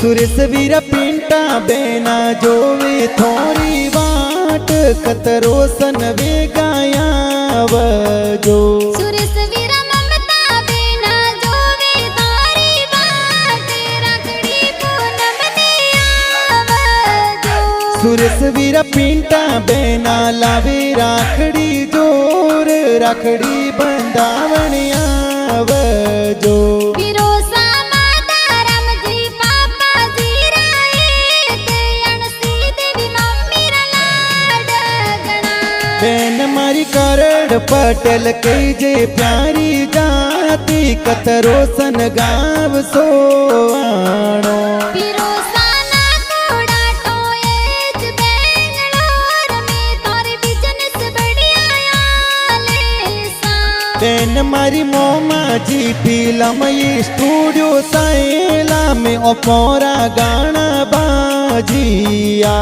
सुरेश वीर पिंटा बेना जोवे थोड़ी वाट कतरो सन वे गाया वजो सुरेश वीर ममता बेना जोवे तारी वाट राखड़ी पूनम ने आवजो सुरेश वीर पिंटा बेना लावे राखड़ी जोर राखड़ी बंधावण आवजो बेन मारी करड़ पटेल कई जे प्यारी जाती कतरो सन गाव सोआणो बेन मारी मोमा जी फिल्म स्टूडियो साइला में ओपोरा गाना बाजिया।